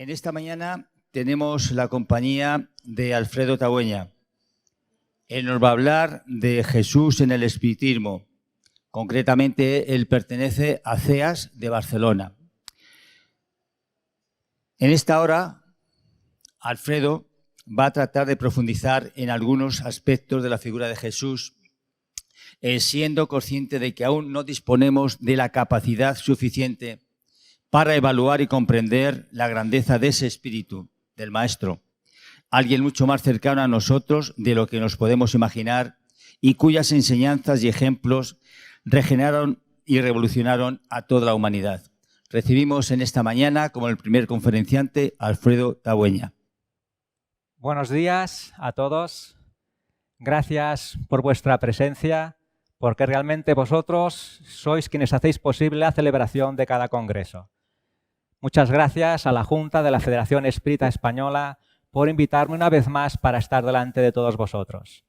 En esta mañana tenemos la compañía de Alfredo Tagüeña. Él nos va a hablar de Jesús en el espiritismo. Concretamente, él pertenece a CEAS de Barcelona. En esta hora, Alfredo va a tratar de profundizar en algunos aspectos de la figura de Jesús, siendo consciente de que aún no disponemos de la capacidad suficiente para evaluar y comprender la grandeza de ese espíritu, del Maestro, alguien mucho más cercano a nosotros de lo que nos podemos imaginar y cuyas enseñanzas y ejemplos regeneraron y revolucionaron a toda la humanidad. Recibimos en esta mañana, como el primer conferenciante, a Alfredo Tagüeña. Buenos días a todos. Gracias por vuestra presencia, porque realmente vosotros sois quienes hacéis posible la celebración de cada congreso. Muchas gracias a la Junta de la Federación Espírita Española por invitarme una vez más para estar delante de todos vosotros.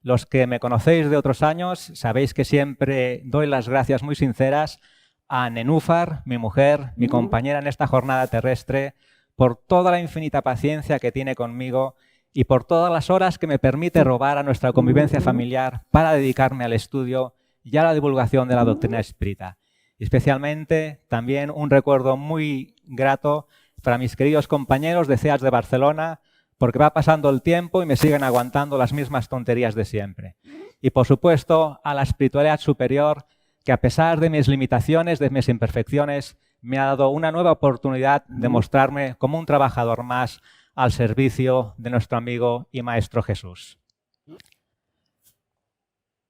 Los que me conocéis de otros años sabéis que siempre doy las gracias muy sinceras a Nenúfar, mi mujer, mi compañera en esta jornada terrestre, por toda la infinita paciencia que tiene conmigo y por todas las horas que me permite robar a nuestra convivencia familiar para dedicarme al estudio y a la divulgación de la doctrina espírita. Y especialmente también un recuerdo muy grato para mis queridos compañeros de CEAS de Barcelona, porque va pasando el tiempo y me siguen aguantando las mismas tonterías de siempre. Y por supuesto a la espiritualidad superior, que a pesar de mis limitaciones, de mis imperfecciones, me ha dado una nueva oportunidad de mostrarme como un trabajador más al servicio de nuestro amigo y Maestro Jesús.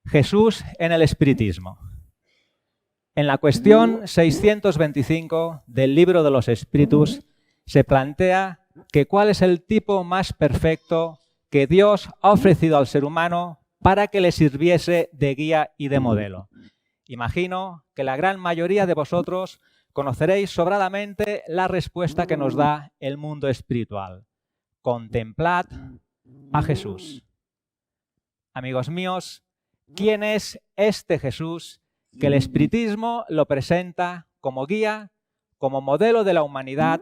Jesús en el espiritismo. En la cuestión 625 del Libro de los Espíritus se plantea que cuál es el tipo más perfecto que Dios ha ofrecido al ser humano para que le sirviese de guía y de modelo. Imagino que la gran mayoría de vosotros conoceréis sobradamente la respuesta que nos da el mundo espiritual. Contemplad a Jesús. Amigos míos, ¿quién es este Jesús que el espiritismo lo presenta como guía, como modelo de la humanidad,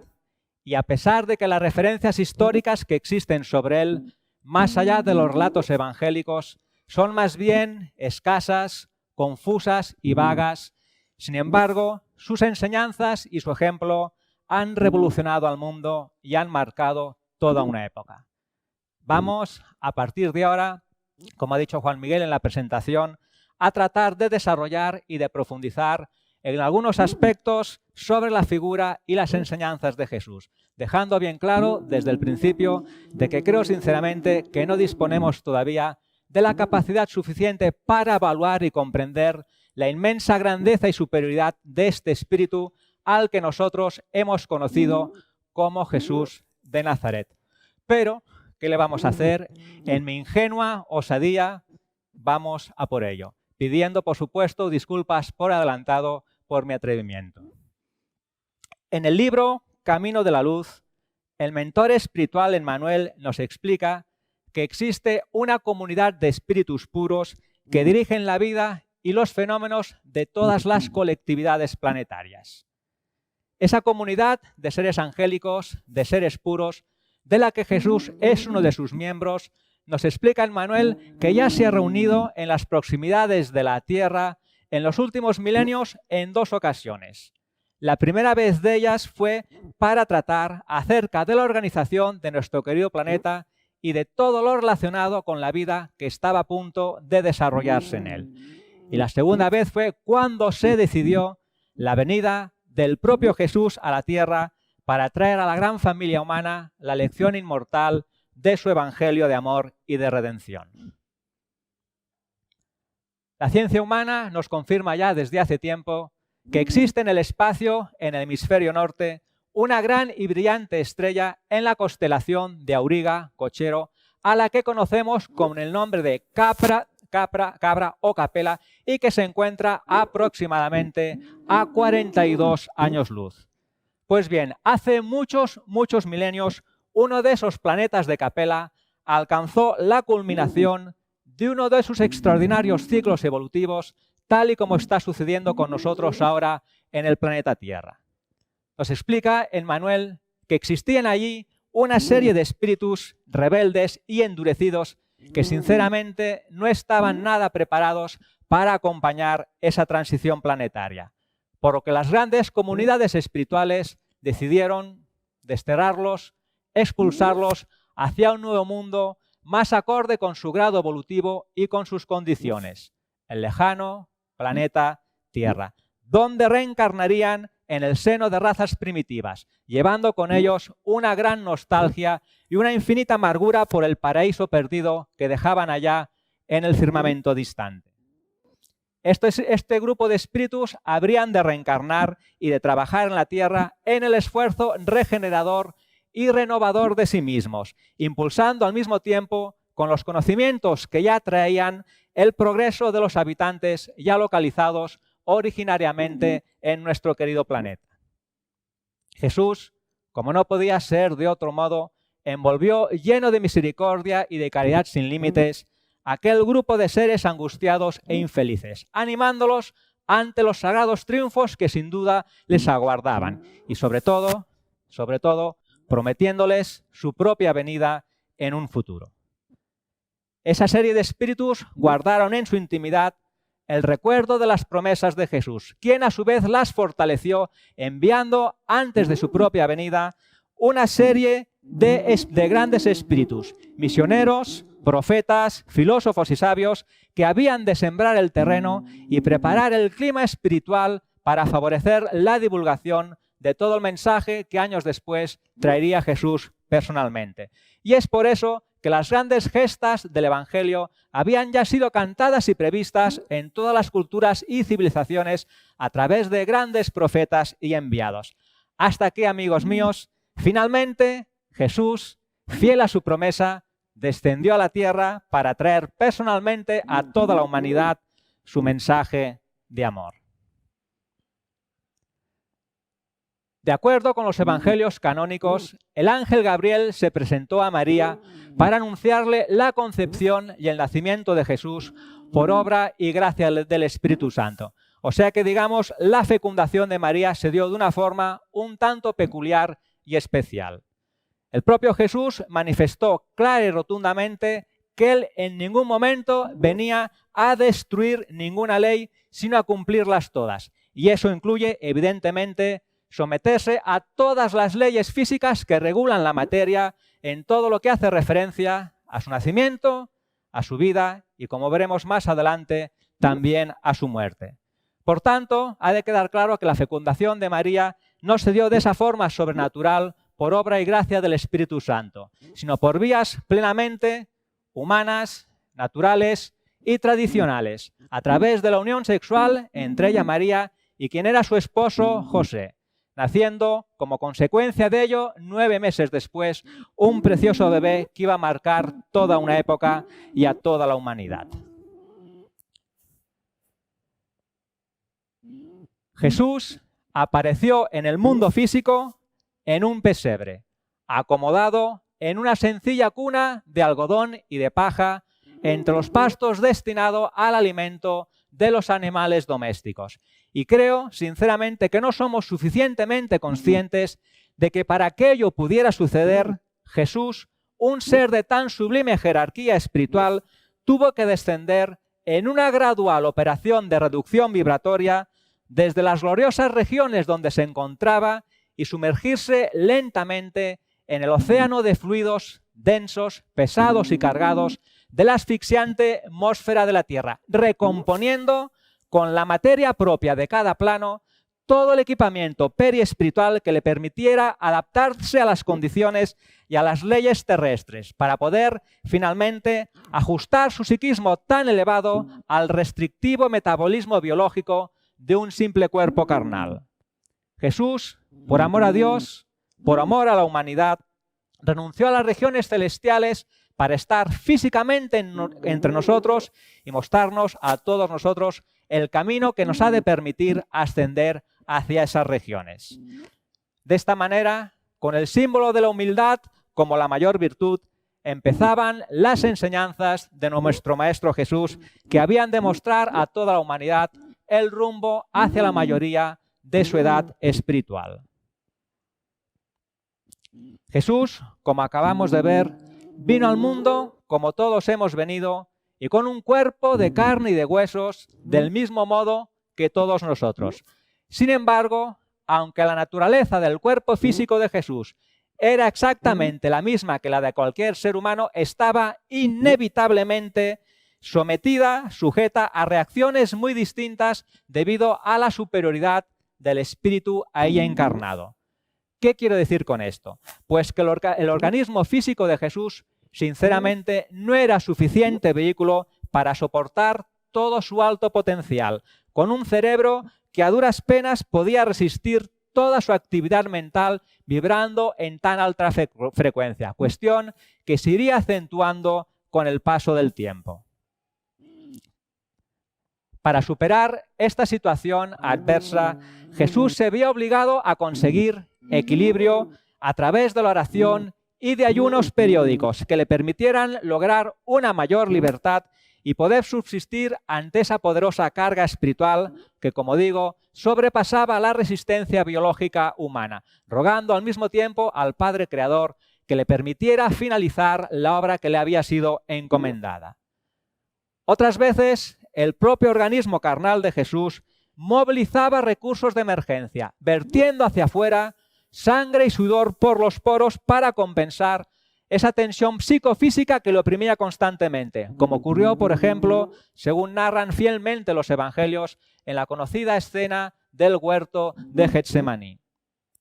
y a pesar de que las referencias históricas que existen sobre él, más allá de los relatos evangélicos, son más bien escasas, confusas y vagas? Sin embargo, sus enseñanzas y su ejemplo han revolucionado al mundo y han marcado toda una época. Vamos, a partir de ahora, como ha dicho Juan Miguel en la presentación, a tratar de desarrollar y de profundizar en algunos aspectos sobre la figura y las enseñanzas de Jesús, dejando bien claro desde el principio de que creo sinceramente que no disponemos todavía de la capacidad suficiente para evaluar y comprender la inmensa grandeza y superioridad de este espíritu al que nosotros hemos conocido como Jesús de Nazaret. Pero, ¿qué le vamos a hacer? En mi ingenua osadía vamos a por ello, pidiendo, por supuesto, disculpas por adelantado por mi atrevimiento. En el libro Camino de la Luz, el mentor espiritual Emmanuel nos explica que existe una comunidad de espíritus puros que dirigen la vida y los fenómenos de todas las colectividades planetarias. Esa comunidad de seres angélicos, de seres puros, de la que Jesús es uno de sus miembros, nos explica Emmanuel que ya se ha reunido en las proximidades de la Tierra en los últimos milenios en dos ocasiones. La primera vez de ellas fue para tratar acerca de la organización de nuestro querido planeta y de todo lo relacionado con la vida que estaba a punto de desarrollarse en él. Y la segunda vez fue cuando se decidió la venida del propio Jesús a la Tierra para traer a la gran familia humana la lección inmortal de su evangelio de amor y de redención. La ciencia humana nos confirma ya desde hace tiempo que existe en el espacio, en el hemisferio norte, una gran y brillante estrella en la constelación de Auriga Cochero, a la que conocemos con el nombre de Cabra o Capella, y que se encuentra aproximadamente a 42 años luz. Pues bien, hace muchos milenios, uno de esos planetas de Capella alcanzó la culminación de uno de sus extraordinarios ciclos evolutivos, tal y como está sucediendo con nosotros ahora en el planeta Tierra. Nos explica Emmanuel que existían allí una serie de espíritus rebeldes y endurecidos que sinceramente no estaban nada preparados para acompañar esa transición planetaria, por lo que las grandes comunidades espirituales decidieron desterrarlos, expulsarlos hacia un nuevo mundo más acorde con su grado evolutivo y con sus condiciones, el lejano planeta Tierra, donde reencarnarían en el seno de razas primitivas, llevando con ellos una gran nostalgia y una infinita amargura por el paraíso perdido que dejaban allá en el firmamento distante. Este grupo de espíritus habrían de reencarnar y de trabajar en la Tierra en el esfuerzo regenerador y renovador de sí mismos, impulsando al mismo tiempo, con los conocimientos que ya traían, el progreso de los habitantes ya localizados originariamente en nuestro querido planeta. Jesús, como no podía ser de otro modo, envolvió lleno de misericordia y de caridad sin límites aquel grupo de seres angustiados e infelices, animándolos ante los sagrados triunfos que sin duda les aguardaban y sobre todo, prometiéndoles su propia venida en un futuro. Esa serie de espíritus guardaron en su intimidad el recuerdo de las promesas de Jesús, quien a su vez las fortaleció enviando antes de su propia venida una serie de grandes espíritus, misioneros, profetas, filósofos y sabios que habían de sembrar el terreno y preparar el clima espiritual para favorecer la divulgación de todo el mensaje que años después traería Jesús personalmente. Y es por eso que las grandes gestas del Evangelio habían ya sido cantadas y previstas en todas las culturas y civilizaciones a través de grandes profetas y enviados. Hasta que, amigos míos, finalmente Jesús, fiel a su promesa, descendió a la tierra para traer personalmente a toda la humanidad su mensaje de amor. De acuerdo con los evangelios canónicos, el ángel Gabriel se presentó a María para anunciarle la concepción y el nacimiento de Jesús por obra y gracia del Espíritu Santo. O sea que, digamos, la fecundación de María se dio de una forma un tanto peculiar y especial. El propio Jesús manifestó clara y rotundamente que él en ningún momento venía a destruir ninguna ley, sino a cumplirlas todas. Y eso incluye, evidentemente, someterse a todas las leyes físicas que regulan la materia en todo lo que hace referencia a su nacimiento, a su vida y, como veremos más adelante, también a su muerte. Por tanto, ha de quedar claro que la fecundación de María no se dio de esa forma sobrenatural por obra y gracia del Espíritu Santo, sino por vías plenamente humanas, naturales y tradicionales, a través de la unión sexual entre ella, María, y quien era su esposo, José, naciendo, como consecuencia de ello, 9 meses después, un precioso bebé que iba a marcar toda una época y a toda la humanidad. Jesús apareció en el mundo físico en un pesebre, acomodado en una sencilla cuna de algodón y de paja entre los pastos destinado al alimento de los animales domésticos. Y creo, sinceramente, que no somos suficientemente conscientes de que para que ello pudiera suceder, Jesús, un ser de tan sublime jerarquía espiritual, tuvo que descender en una gradual operación de reducción vibratoria desde las gloriosas regiones donde se encontraba y sumergirse lentamente en el océano de fluidos densos, pesados y cargados de la asfixiante atmósfera de la Tierra, recomponiendo con la materia propia de cada plano todo el equipamiento periespiritual que le permitiera adaptarse a las condiciones y a las leyes terrestres para poder finalmente ajustar su psiquismo tan elevado al restrictivo metabolismo biológico de un simple cuerpo carnal. Jesús, por amor a Dios, por amor a la humanidad, renunció a las regiones celestiales para estar físicamente entre nosotros y mostrarnos a todos nosotros el camino que nos ha de permitir ascender hacia esas regiones. De esta manera, con el símbolo de la humildad como la mayor virtud, empezaban las enseñanzas de nuestro Maestro Jesús, que habían de mostrar a toda la humanidad el rumbo hacia la mayoría de su edad espiritual. Jesús, como acabamos de ver, vino al mundo como todos hemos venido y con un cuerpo de carne y de huesos del mismo modo que todos nosotros. Sin embargo, aunque la naturaleza del cuerpo físico de Jesús era exactamente la misma que la de cualquier ser humano, estaba inevitablemente sujeta a reacciones muy distintas debido a la superioridad del espíritu ahí encarnado. ¿Qué quiero decir con esto? Pues que el organismo físico de Jesús, sinceramente, no era suficiente vehículo para soportar todo su alto potencial, con un cerebro que a duras penas podía resistir toda su actividad mental vibrando en tan alta frecuencia, cuestión que se iría acentuando con el paso del tiempo. Para superar esta situación adversa, Jesús se vio obligado a conseguir equilibrio a través de la oración y de ayunos periódicos que le permitieran lograr una mayor libertad y poder subsistir ante esa poderosa carga espiritual que, como digo, sobrepasaba la resistencia biológica humana, rogando al mismo tiempo al Padre Creador que le permitiera finalizar la obra que le había sido encomendada. Otras veces, el propio organismo carnal de Jesús movilizaba recursos de emergencia, vertiendo hacia afuera sangre y sudor por los poros para compensar esa tensión psicofísica que lo oprimía constantemente, como ocurrió, por ejemplo, según narran fielmente los evangelios, en la conocida escena del huerto de Getsemaní.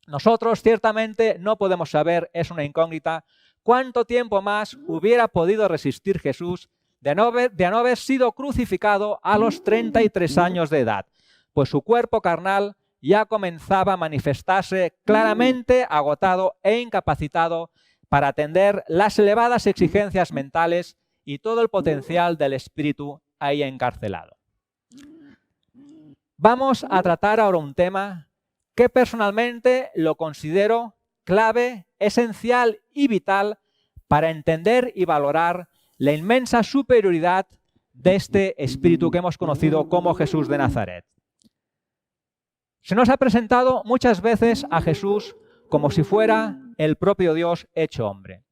Nosotros ciertamente no podemos saber, es una incógnita, cuánto tiempo más hubiera podido resistir Jesús de no haber sido crucificado a los 33 años de edad, pues su cuerpo carnal ya comenzaba a manifestarse claramente agotado e incapacitado para atender las elevadas exigencias mentales y todo el potencial del espíritu ahí encarcelado. Vamos a tratar ahora un tema que personalmente lo considero clave, esencial y vital para entender y valorar la inmensa superioridad de este espíritu que hemos conocido como Jesús de Nazaret. Se nos ha presentado muchas veces a Jesús como si fuera el propio Dios hecho hombre.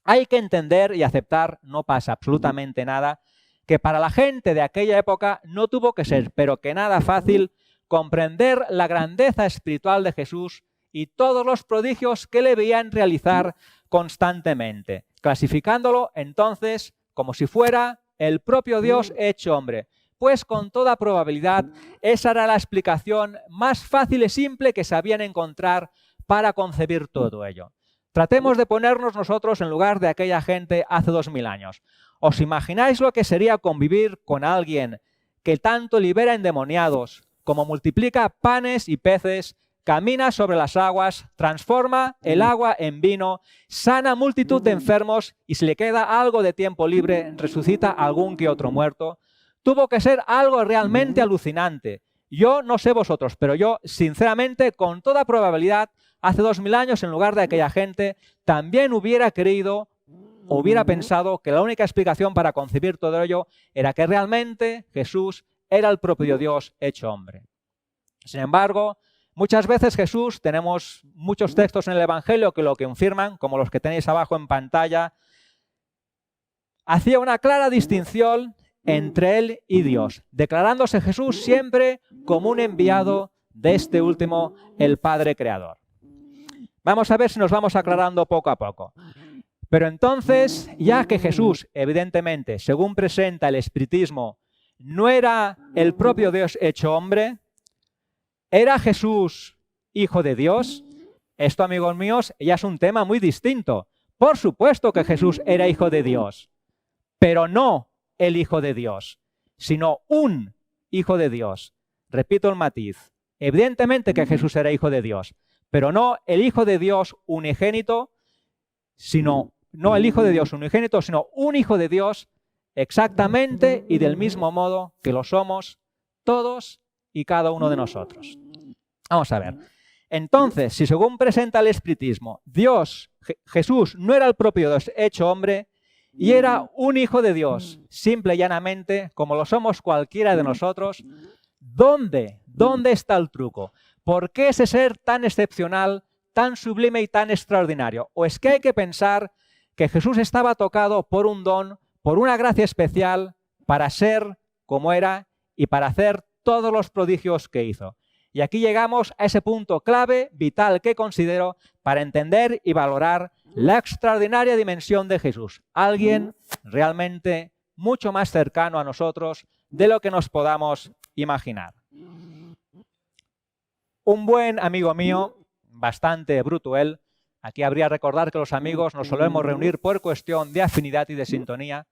Hay que entender y aceptar, no pasa absolutamente nada, que para la gente de aquella época no tuvo que ser, pero que nada fácil, comprender la grandeza espiritual de Jesús y todos los prodigios que le veían realizar constantemente, clasificándolo entonces como si fuera el propio Dios hecho hombre. Pues con toda probabilidad esa era la explicación más fácil y simple que sabían encontrar para concebir todo ello. Tratemos de ponernos nosotros en lugar de aquella gente hace 2000 años. ¿Os imagináis lo que sería convivir con alguien que tanto libera endemoniados, como multiplica panes y peces, camina sobre las aguas, transforma el agua en vino, sana multitud de enfermos y si le queda algo de tiempo libre, resucita algún que otro muerto? Tuvo que ser algo realmente alucinante. Yo no sé vosotros, pero yo, sinceramente, con toda probabilidad, hace 2000 años, en lugar de aquella gente, también hubiera creído, hubiera pensado que la única explicación para concebir todo ello era que realmente Jesús era el propio Dios hecho hombre. Sin embargo, muchas veces Jesús, tenemos muchos textos en el Evangelio que lo confirman, como los que tenéis abajo en pantalla, hacía una clara distinción entre él y Dios, declarándose Jesús siempre como un enviado de este último, el Padre Creador. Vamos a ver si nos vamos aclarando poco a poco. Pero entonces, ya que Jesús, evidentemente, según presenta el espiritismo, no era el propio Dios hecho hombre, ¿era Jesús hijo de Dios? Esto, amigos míos, ya es un tema muy distinto. Por supuesto que Jesús era hijo de Dios, pero no el Hijo de Dios, sino un Hijo de Dios. Repito el matiz. Evidentemente que Jesús era Hijo de Dios, pero no el Hijo de Dios unigénito, sino no el Hijo de Dios unigénito, sino un Hijo de Dios exactamente y del mismo modo que lo somos todos y cada uno de nosotros. Vamos a ver. Entonces, si según presenta el espiritismo, Jesús no era el propio Dios hecho hombre, y era un hijo de Dios, simple y llanamente, como lo somos cualquiera de nosotros, ¿dónde está el truco? ¿Por qué ese ser tan excepcional, tan sublime y tan extraordinario? ¿O es que hay que pensar que Jesús estaba tocado por un don, por una gracia especial, para ser como era y para hacer todos los prodigios que hizo? Y aquí llegamos a ese punto clave, vital, que considero para entender y valorar la extraordinaria dimensión de Jesús. Alguien realmente mucho más cercano a nosotros de lo que nos podamos imaginar. Un buen amigo mío, bastante bruto él, aquí habría que recordar que los amigos nos solemos reunir por cuestión de afinidad y de sintonía,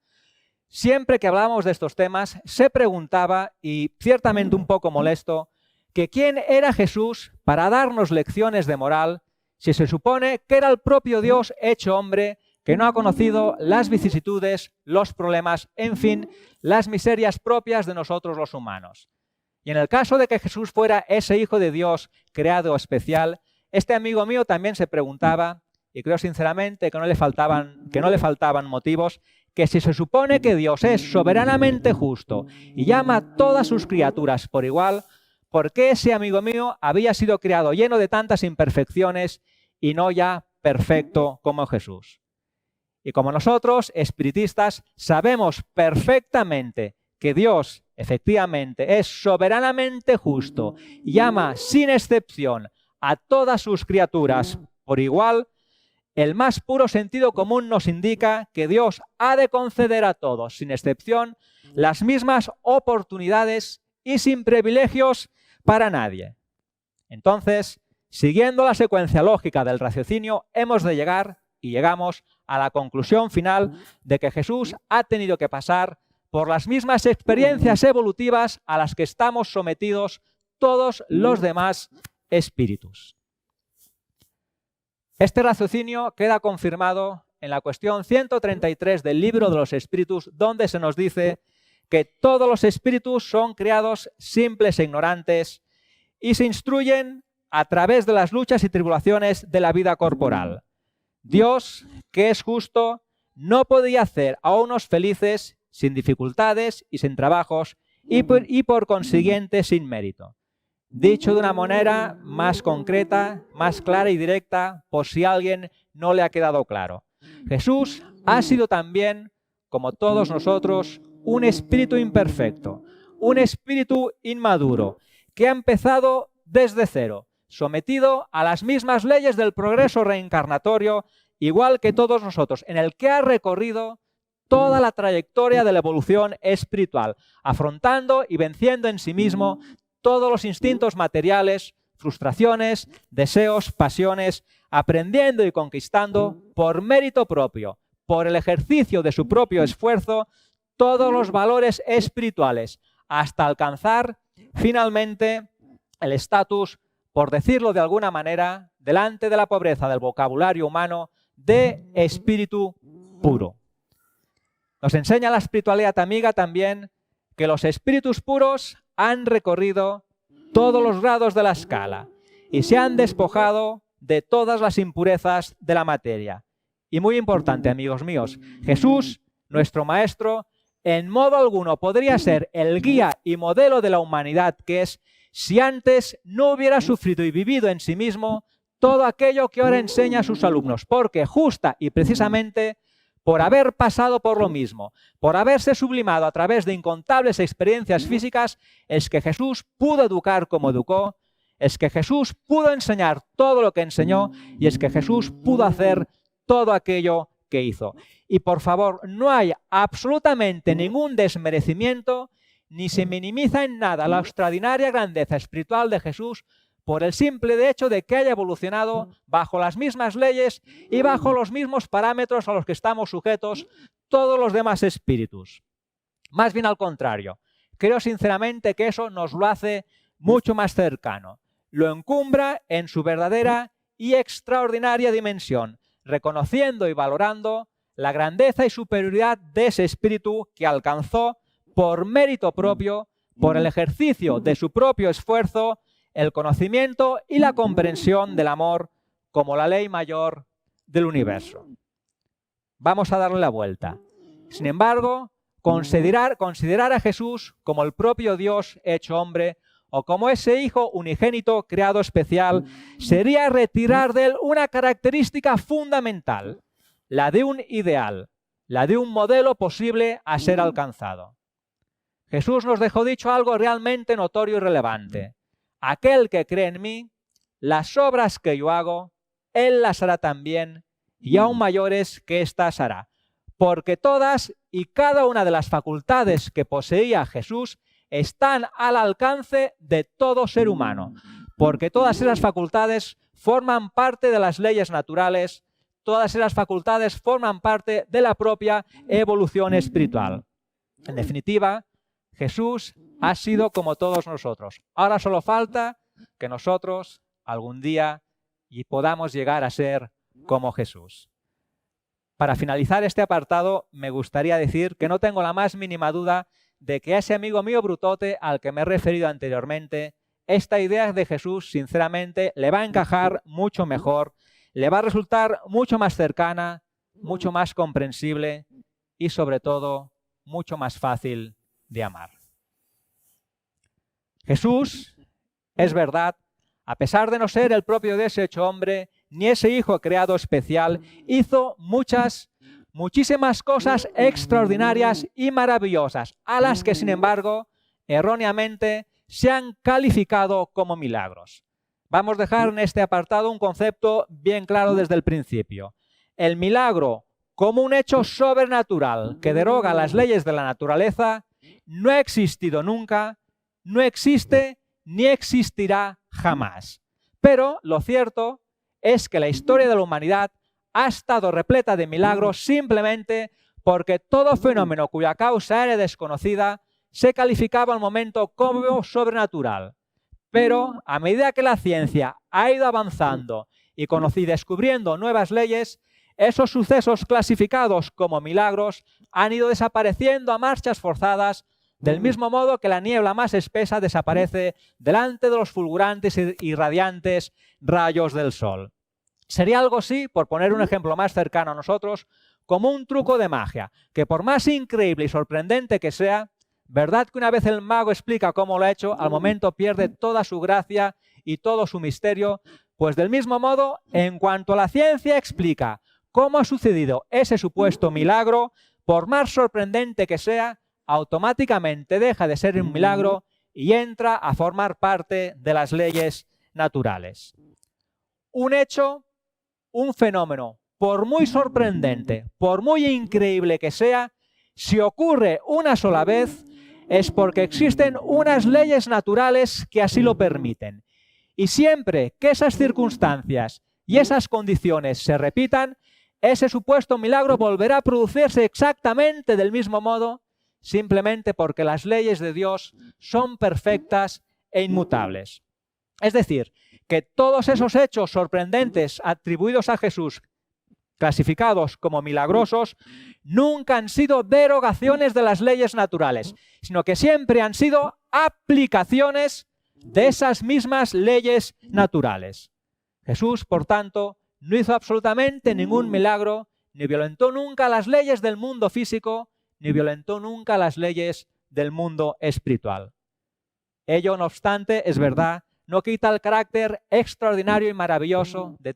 siempre que hablábamos de estos temas se preguntaba, y ciertamente un poco molesto, que quién era Jesús para darnos lecciones de moral si se supone que era el propio Dios hecho hombre, que no ha conocido las vicisitudes, los problemas, en fin, las miserias propias de nosotros los humanos. Y en el caso de que Jesús fuera ese Hijo de Dios creado especial, este amigo mío también se preguntaba, y creo sinceramente que no le faltaban motivos, que si se supone que Dios es soberanamente justo y llama a todas sus criaturas por igual, ¿por qué ese amigo mío había sido creado lleno de tantas imperfecciones y no ya perfecto como Jesús? Y como nosotros, espiritistas, sabemos perfectamente que Dios efectivamente es soberanamente justo y llama sin excepción a todas sus criaturas por igual, el más puro sentido común nos indica que Dios ha de conceder a todos, sin excepción, las mismas oportunidades y sin privilegios para nadie. Entonces, siguiendo la secuencia lógica del raciocinio, hemos de llegar, y llegamos, a la conclusión final de que Jesús ha tenido que pasar por las mismas experiencias evolutivas a las que estamos sometidos todos los demás espíritus. Este raciocinio queda confirmado en la cuestión 133 del Libro de los Espíritus, donde se nos dice que todos los espíritus son creados simples e ignorantes y se instruyen a través de las luchas y tribulaciones de la vida corporal. Dios, que es justo, no podía hacer a unos felices sin dificultades y sin trabajos y por consiguiente sin mérito. Dicho de una manera más concreta, más clara y directa, por si a alguien no le ha quedado claro. Jesús ha sido también, como todos nosotros, un espíritu imperfecto, un espíritu inmaduro, que ha empezado desde cero, sometido a las mismas leyes del progreso reencarnatorio, igual que todos nosotros, en el que ha recorrido toda la trayectoria de la evolución espiritual, afrontando y venciendo en sí mismo todos los instintos materiales, frustraciones, deseos, pasiones, aprendiendo y conquistando por mérito propio, por el ejercicio de su propio esfuerzo, todos los valores espirituales, hasta alcanzar finalmente el estatus, por decirlo de alguna manera, delante de la pobreza del vocabulario humano, de espíritu puro. Nos enseña la espiritualidad amiga también que los espíritus puros han recorrido todos los grados de la escala y se han despojado de todas las impurezas de la materia. Y muy importante, amigos míos, Jesús, nuestro Maestro, en modo alguno podría ser el guía y modelo de la humanidad que es si antes no hubiera sufrido y vivido en sí mismo todo aquello que ahora enseña a sus alumnos, porque justa y precisamente por haber pasado por lo mismo, por haberse sublimado a través de incontables experiencias físicas, es que Jesús pudo educar como educó, es que Jesús pudo enseñar todo lo que enseñó y es que Jesús pudo hacer todo aquello que hizo. Y por favor, no hay absolutamente ningún desmerecimiento ni se minimiza en nada la extraordinaria grandeza espiritual de Jesús por el simple hecho de que haya evolucionado bajo las mismas leyes y bajo los mismos parámetros a los que estamos sujetos todos los demás espíritus. Más bien al contrario, creo sinceramente que eso nos lo hace mucho más cercano. Lo encumbra en su verdadera y extraordinaria dimensión, reconociendo y valorando la grandeza y superioridad de ese espíritu que alcanzó por mérito propio, por el ejercicio de su propio esfuerzo, el conocimiento y la comprensión del amor como la ley mayor del universo. Vamos a darle la vuelta. Sin embargo, considerar a Jesús como el propio Dios hecho hombre o como ese Hijo unigénito creado especial, sería retirar de él una característica fundamental, la de un ideal, la de un modelo posible a ser alcanzado. Jesús nos dejó dicho algo realmente notorio y relevante. Aquel que cree en mí, las obras que yo hago, él las hará también, y aún mayores que éstas hará. Porque todas y cada una de las facultades que poseía Jesús están al alcance de todo ser humano. Porque todas esas facultades forman parte de las leyes naturales, todas esas facultades forman parte de la propia evolución espiritual. En definitiva, Jesús ha sido como todos nosotros. Ahora solo falta que nosotros algún día podamos llegar a ser como Jesús. Para finalizar este apartado, me gustaría decir que no tengo la más mínima duda de que a ese amigo mío brutote al que me he referido anteriormente, esta idea de Jesús, sinceramente, le va a encajar mucho mejor, le va a resultar mucho más cercana, mucho más comprensible y, sobre todo, mucho más fácil de amar. Jesús, es verdad, a pesar de no ser el propio Dios hecho hombre, ni ese Hijo creado especial, hizo muchísimas cosas extraordinarias y maravillosas, a las que, sin embargo, erróneamente se han calificado como milagros. Vamos a dejar en este apartado un concepto bien claro desde el principio. El milagro, como un hecho sobrenatural que deroga las leyes de la naturaleza, no ha existido nunca, no existe ni existirá jamás. Pero lo cierto es que la historia de la humanidad ha estado repleta de milagros simplemente porque todo fenómeno cuya causa era desconocida se calificaba al momento como sobrenatural. Pero a medida que la ciencia ha ido avanzando y descubriendo nuevas leyes, esos sucesos clasificados como milagros han ido desapareciendo a marchas forzadas, del mismo modo que la niebla más espesa desaparece delante de los fulgurantes y radiantes rayos del sol. Sería algo así, por poner un ejemplo más cercano a nosotros, como un truco de magia, que por más increíble y sorprendente que sea, ¿verdad que una vez el mago explica cómo lo ha hecho, al momento pierde toda su gracia y todo su misterio? Pues del mismo modo, en cuanto la ciencia explica cómo ha sucedido ese supuesto milagro, por más sorprendente que sea, automáticamente deja de ser un milagro y entra a formar parte de las leyes naturales. Un hecho, un fenómeno, por muy sorprendente, por muy increíble que sea, si ocurre una sola vez, es porque existen unas leyes naturales que así lo permiten. Y siempre que esas circunstancias y esas condiciones se repitan, ese supuesto milagro volverá a producirse exactamente del mismo modo, simplemente porque las leyes de Dios son perfectas e inmutables. Es decir, que todos esos hechos sorprendentes atribuidos a Jesús, clasificados como milagrosos, nunca han sido derogaciones de las leyes naturales, sino que siempre han sido aplicaciones de esas mismas leyes naturales. Jesús, por tanto, no hizo absolutamente ningún milagro, ni violentó nunca las leyes del mundo físico, ni violentó nunca las leyes del mundo espiritual. Ello, no obstante, es verdad, no quita el carácter extraordinario y maravilloso de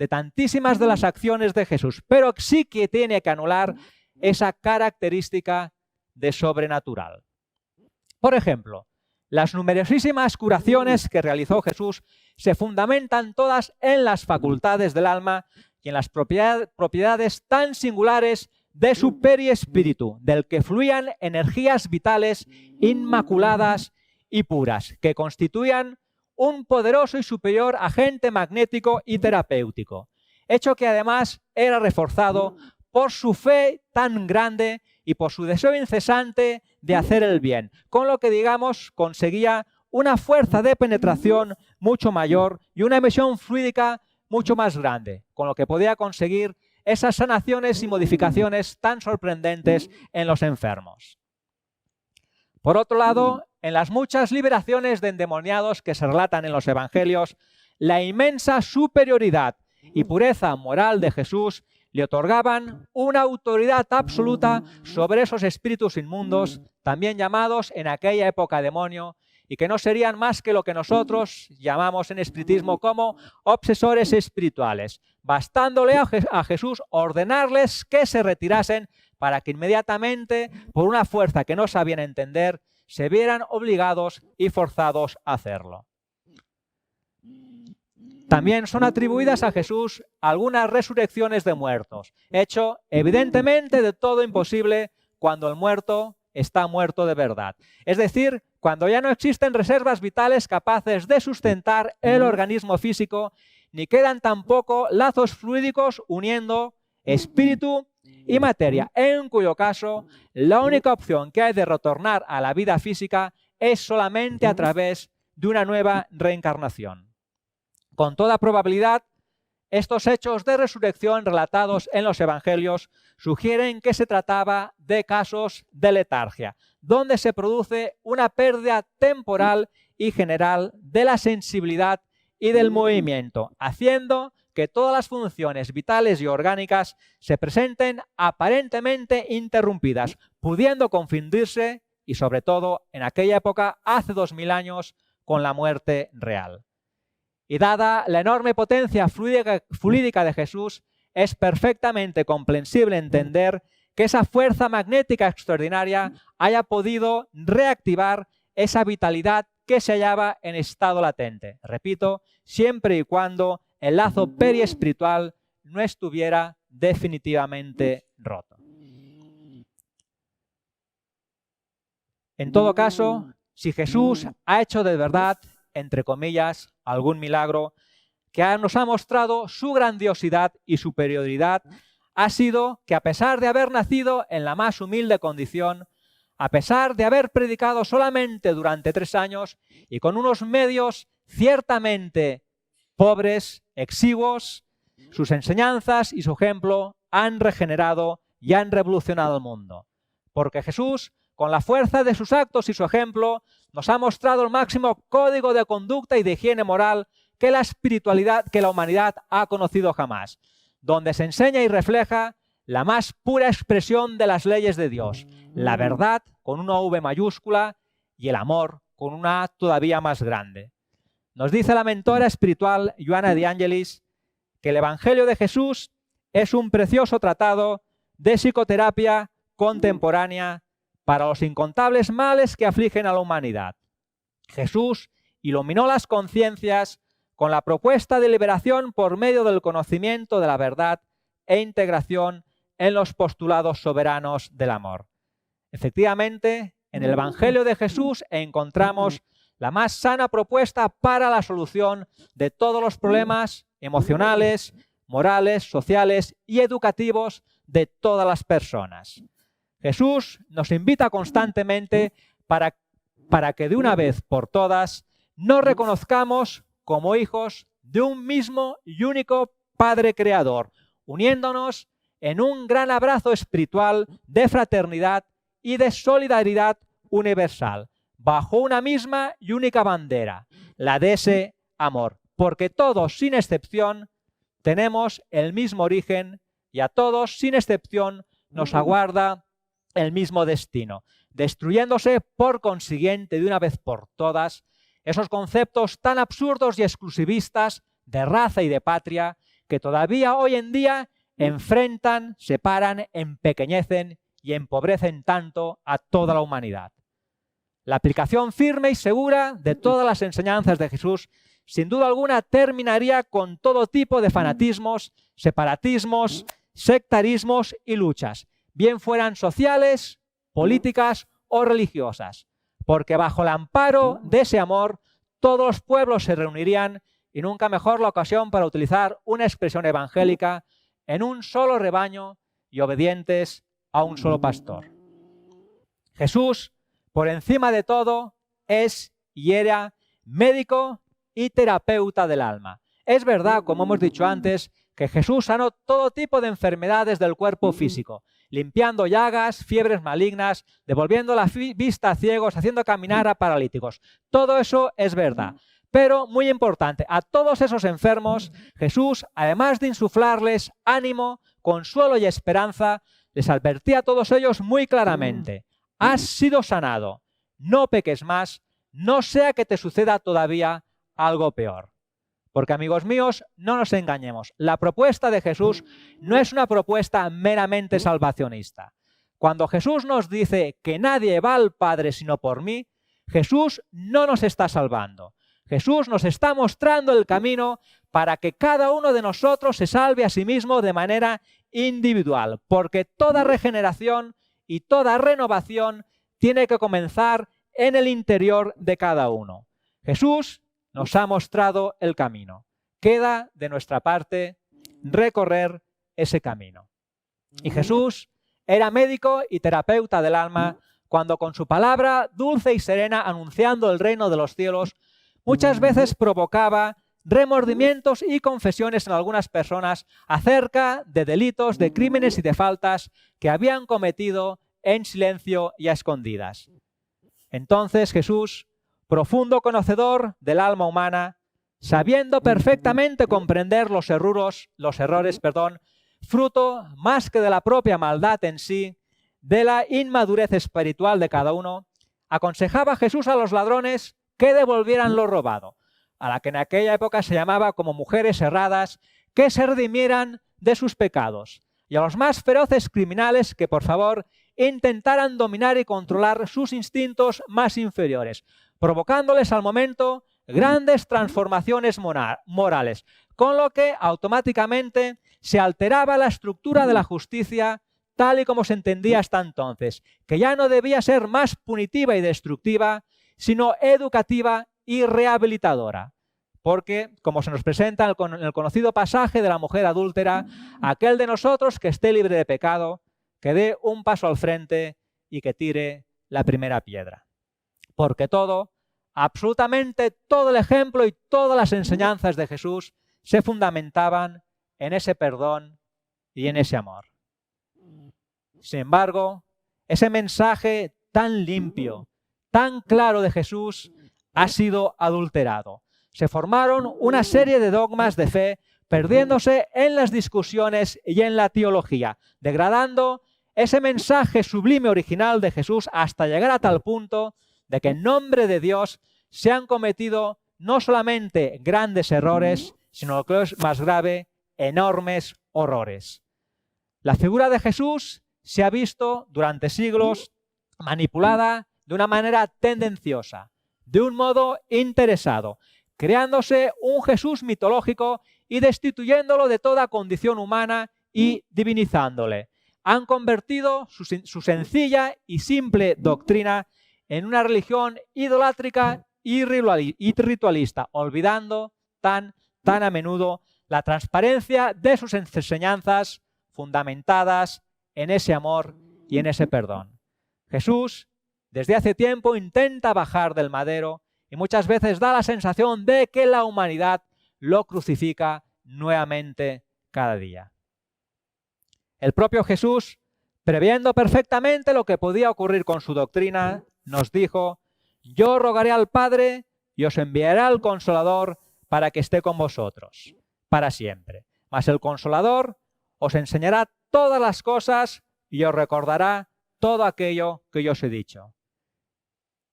tantísimas de las acciones de Jesús, pero sí que tiene que anular esa característica de sobrenatural. Por ejemplo, las numerosísimas curaciones que realizó Jesús se fundamentan todas en las facultades del alma y en las propiedades tan singulares de su periespíritu, del que fluían energías vitales inmaculadas y puras, que constituían un poderoso y superior agente magnético y terapéutico, hecho que además era reforzado por su fe tan grande y por su deseo incesante de hacer el bien, con lo que, digamos, conseguía una fuerza de penetración mucho mayor y una emisión fluídica mucho más grande, con lo que podía conseguir esas sanaciones y modificaciones tan sorprendentes en los enfermos. Por otro lado, en las muchas liberaciones de endemoniados que se relatan en los evangelios, la inmensa superioridad y pureza moral de Jesús le otorgaban una autoridad absoluta sobre esos espíritus inmundos, también llamados en aquella época demonio, y que no serían más que lo que nosotros llamamos en espiritismo como obsesores espirituales, bastándole a Jesús ordenarles que se retirasen para que inmediatamente, por una fuerza que no sabían entender, se vieran obligados y forzados a hacerlo. También son atribuidas a Jesús algunas resurrecciones de muertos, hecho evidentemente de todo imposible cuando el muerto está muerto de verdad. Es decir, cuando ya no existen reservas vitales capaces de sustentar el organismo físico, ni quedan tampoco lazos fluídicos uniendo espíritu y materia, en cuyo caso la única opción que hay de retornar a la vida física es solamente a través de una nueva reencarnación. Con toda probabilidad, estos hechos de resurrección relatados en los evangelios sugieren que se trataba de casos de letargia, donde se produce una pérdida temporal y general de la sensibilidad y del movimiento, haciendo que todas las funciones vitales y orgánicas se presenten aparentemente interrumpidas, pudiendo confundirse, y sobre todo en aquella época, hace 2000 años, con la muerte real. Y dada la enorme potencia fluídica de Jesús, es perfectamente comprensible entender que esa fuerza magnética extraordinaria haya podido reactivar esa vitalidad que se hallaba en estado latente. Repito, siempre y cuando el lazo periespiritual no estuviera definitivamente roto. En todo caso, si Jesús ha hecho de verdad, entre comillas, algún milagro que nos ha mostrado su grandiosidad y superioridad, ha sido que a pesar de haber nacido en la más humilde condición, a pesar de haber predicado solamente durante 3 años y con unos medios ciertamente pobres, exiguos, sus enseñanzas y su ejemplo han regenerado y han revolucionado el mundo. Porque Jesús, con la fuerza de sus actos y su ejemplo, nos ha mostrado el máximo código de conducta y de higiene moral que la humanidad ha conocido jamás, donde se enseña y refleja la más pura expresión de las leyes de Dios, la verdad con una V mayúscula y el amor con una A todavía más grande. Nos dice la mentora espiritual Joana de Angelis que el Evangelio de Jesús es un precioso tratado de psicoterapia contemporánea para los incontables males que afligen a la humanidad. Jesús iluminó las conciencias con la propuesta de liberación por medio del conocimiento de la verdad e integración en los postulados soberanos del amor. Efectivamente, en el Evangelio de Jesús encontramos la más sana propuesta para la solución de todos los problemas emocionales, morales, sociales y educativos de todas las personas. Jesús nos invita constantemente para que de una vez por todas nos reconozcamos como hijos de un mismo y único Padre Creador, uniéndonos en un gran abrazo espiritual de fraternidad y de solidaridad universal, bajo una misma y única bandera, la de ese amor, porque todos, sin excepción, tenemos el mismo origen y a todos, sin excepción, nos aguarda el mismo destino, destruyéndose por consiguiente de una vez por todas esos conceptos tan absurdos y exclusivistas de raza y de patria que todavía hoy en día enfrentan, separan, empequeñecen y empobrecen tanto a toda la humanidad. La aplicación firme y segura de todas las enseñanzas de Jesús, sin duda alguna, terminaría con todo tipo de fanatismos, separatismos, sectarismos y luchas, bien fueran sociales, políticas o religiosas, porque bajo el amparo de ese amor todos los pueblos se reunirían y nunca mejor la ocasión para utilizar una expresión evangélica en un solo rebaño y obedientes a un solo pastor. Jesús, por encima de todo, es y era médico y terapeuta del alma. Es verdad, como hemos dicho antes, que Jesús sanó todo tipo de enfermedades del cuerpo físico, limpiando llagas, fiebres malignas, devolviendo la vista a ciegos, haciendo caminar a paralíticos. Todo eso es verdad. Pero, muy importante, a todos esos enfermos, Jesús, además de insuflarles ánimo, consuelo y esperanza, les advertía a todos ellos muy claramente: has sido sanado, no peques más, no sea que te suceda todavía algo peor. Porque, amigos míos, no nos engañemos. La propuesta de Jesús no es una propuesta meramente salvacionista. Cuando Jesús nos dice que nadie va al Padre sino por mí, Jesús no nos está salvando. Jesús nos está mostrando el camino para que cada uno de nosotros se salve a sí mismo de manera individual. Porque toda regeneración y toda renovación tiene que comenzar en el interior de cada uno. Jesús nos ha mostrado el camino. Queda de nuestra parte recorrer ese camino. Y Jesús era médico y terapeuta del alma cuando con su palabra dulce y serena anunciando el reino de los cielos muchas veces provocaba remordimientos y confesiones en algunas personas acerca de delitos, de crímenes y de faltas que habían cometido en silencio y a escondidas. Entonces Jesús, profundo conocedor del alma humana, sabiendo perfectamente comprender los errores, fruto más que de la propia maldad en sí, de la inmadurez espiritual de cada uno, aconsejaba Jesús a los ladrones que devolvieran lo robado, a la que en aquella época se llamaba como mujeres erradas, que se redimieran de sus pecados, y a los más feroces criminales que, por favor, intentaran dominar y controlar sus instintos más inferiores, provocándoles al momento grandes transformaciones morales, con lo que automáticamente se alteraba la estructura de la justicia tal y como se entendía hasta entonces, que ya no debía ser más punitiva y destructiva, sino educativa y rehabilitadora. Porque, como se nos presenta en el conocido pasaje de la mujer adúltera, aquel de nosotros que esté libre de pecado, que dé un paso al frente y que tire la primera piedra. Porque todo, absolutamente todo el ejemplo y todas las enseñanzas de Jesús se fundamentaban en ese perdón y en ese amor. Sin embargo, ese mensaje tan limpio, tan claro de Jesús ha sido adulterado. Se formaron una serie de dogmas de fe perdiéndose en las discusiones y en la teología, degradando ese mensaje sublime original de Jesús hasta llegar a tal punto de que en nombre de Dios se han cometido no solamente grandes errores, sino lo que es más grave, enormes horrores. La figura de Jesús se ha visto durante siglos manipulada de una manera tendenciosa, de un modo interesado, creándose un Jesús mitológico y destituyéndolo de toda condición humana y divinizándole. Han convertido su sencilla y simple doctrina en una religión idolátrica y ritualista, olvidando tan a menudo la transparencia de sus enseñanzas fundamentadas en ese amor y en ese perdón. Jesús, desde hace tiempo, intenta bajar del madero y muchas veces da la sensación de que la humanidad lo crucifica nuevamente cada día. El propio Jesús, previendo perfectamente lo que podía ocurrir con su doctrina, nos dijo: yo rogaré al Padre y os enviaré al Consolador para que esté con vosotros para siempre. Mas el Consolador os enseñará todas las cosas y os recordará todo aquello que yo os he dicho.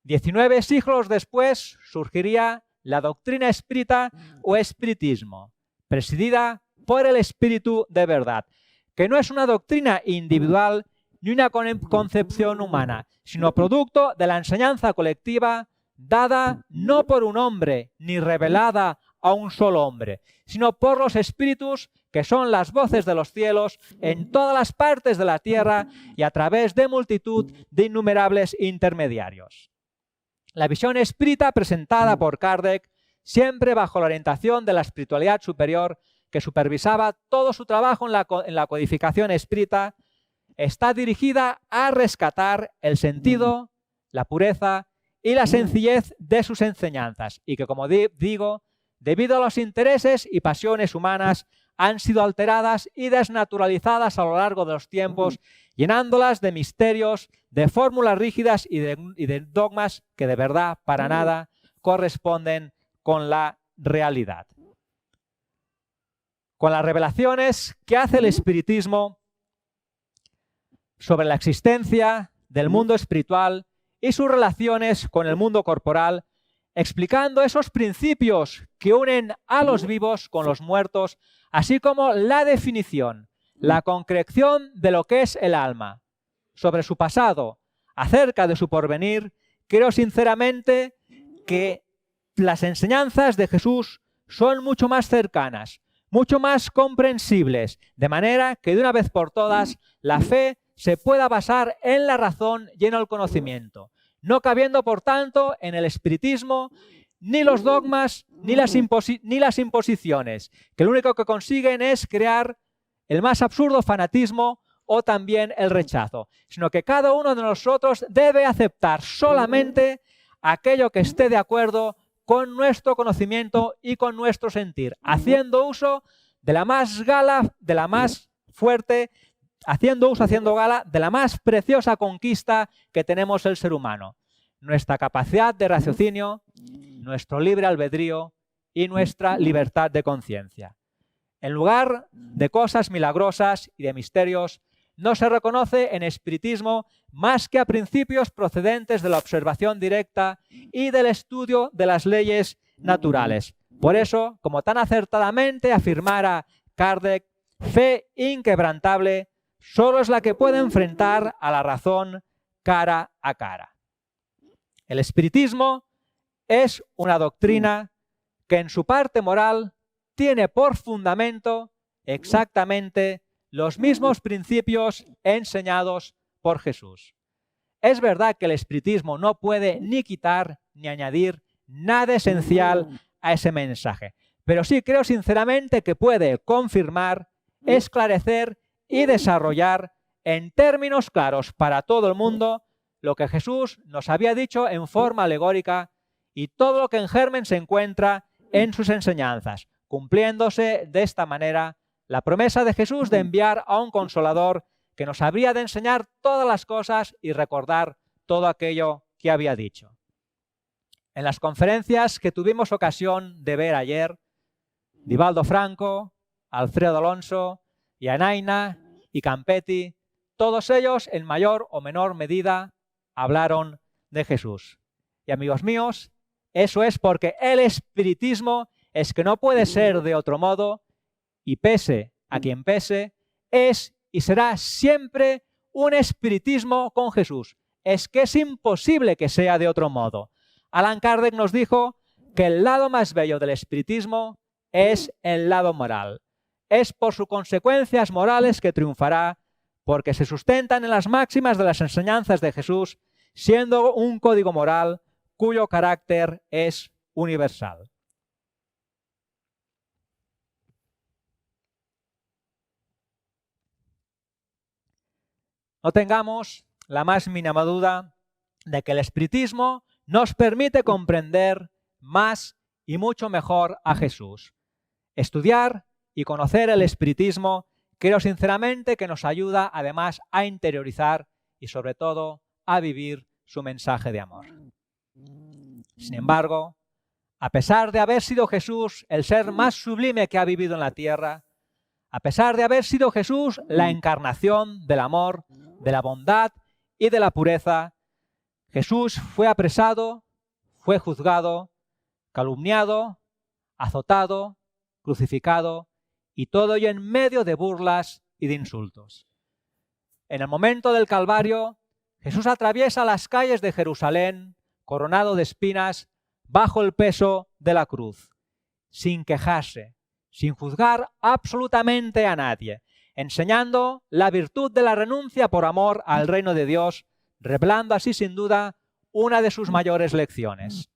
19 siglos después surgiría la doctrina espírita o espiritismo, presidida por el Espíritu de verdad, que no es una doctrina individual ni una concepción humana, sino producto de la enseñanza colectiva dada no por un hombre ni revelada a un solo hombre, sino por los espíritus que son las voces de los cielos en todas las partes de la tierra y a través de multitud de innumerables intermediarios. La visión espírita presentada por Kardec, siempre bajo la orientación de la espiritualidad superior que supervisaba todo su trabajo en la codificación espírita, está dirigida a rescatar el sentido, la pureza y la sencillez de sus enseñanzas y que, como digo, debido a los intereses y pasiones humanas, han sido alteradas y desnaturalizadas a lo largo de los tiempos, llenándolas de misterios, de fórmulas rígidas y de dogmas que de verdad para nada corresponden con la realidad. Con las revelaciones que hace el espiritismo sobre la existencia del mundo espiritual y sus relaciones con el mundo corporal, explicando esos principios que unen a los vivos con los muertos, así como la definición, la concreción de lo que es el alma, sobre su pasado, acerca de su porvenir. Creo sinceramente que las enseñanzas de Jesús son mucho más cercanas, mucho más comprensibles, de manera que de una vez por todas la fe se pueda basar en la razón y en el conocimiento, no cabiendo por tanto en el espiritismo, ni los dogmas, ni las imposiciones, que lo único que consiguen es crear el más absurdo fanatismo o también el rechazo, sino que cada uno de nosotros debe aceptar solamente aquello que esté de acuerdo con nuestro conocimiento y con nuestro sentir, haciendo uso de la más gala, de la más fuerte, haciendo gala de la más preciosa conquista que tenemos el ser humano, nuestra capacidad de raciocinio, nuestro libre albedrío y nuestra libertad de conciencia. En lugar de cosas milagrosas y de misterios, no se reconoce en espiritismo más que a principios procedentes de la observación directa y del estudio de las leyes naturales. Por eso, como tan acertadamente afirmara Kardec, fe inquebrantable solo es la que puede enfrentar a la razón cara a cara. El espiritismo es una doctrina que en su parte moral tiene por fundamento exactamente los mismos principios enseñados por Jesús. Es verdad que el espiritismo no puede ni quitar ni añadir nada esencial a ese mensaje, pero sí creo sinceramente que puede confirmar, esclarecer y desarrollar en términos claros para todo el mundo lo que Jesús nos había dicho en forma alegórica y todo lo que en germen se encuentra en sus enseñanzas, cumpliéndose de esta manera la promesa de Jesús de enviar a un consolador que nos habría de enseñar todas las cosas y recordar todo aquello que había dicho. En las conferencias que tuvimos ocasión de ver ayer, Divaldo Franco, Alfredo Alonso, Yanaina y Campetti, todos ellos en mayor o menor medida hablaron de Jesús. Y amigos míos, eso es porque el espiritismo es que no puede ser de otro modo y pese a quien pese, es y será siempre un espiritismo con Jesús. Es que es imposible que sea de otro modo. Allan Kardec nos dijo que el lado más bello del espiritismo es el lado moral. Es por sus consecuencias morales que triunfará, porque se sustentan en las máximas de las enseñanzas de Jesús, siendo un código moral cuyo carácter es universal. No tengamos la más mínima duda de que el espiritismo nos permite comprender más y mucho mejor a Jesús. Estudiar y conocer el espiritismo creo sinceramente que nos ayuda además a interiorizar y sobre todo a vivir su mensaje de amor. Sin embargo, a pesar de haber sido Jesús el ser más sublime que ha vivido en la tierra, a pesar de haber sido Jesús la encarnación del amor, de la bondad y de la pureza, Jesús fue apresado, fue juzgado, calumniado, azotado, crucificado y todo ello en medio de burlas y de insultos. En el momento del Calvario, Jesús atraviesa las calles de Jerusalén coronado de espinas bajo el peso de la cruz, sin quejarse, sin juzgar absolutamente a nadie, enseñando la virtud de la renuncia por amor al reino de Dios, revelando así sin duda una de sus mayores lecciones.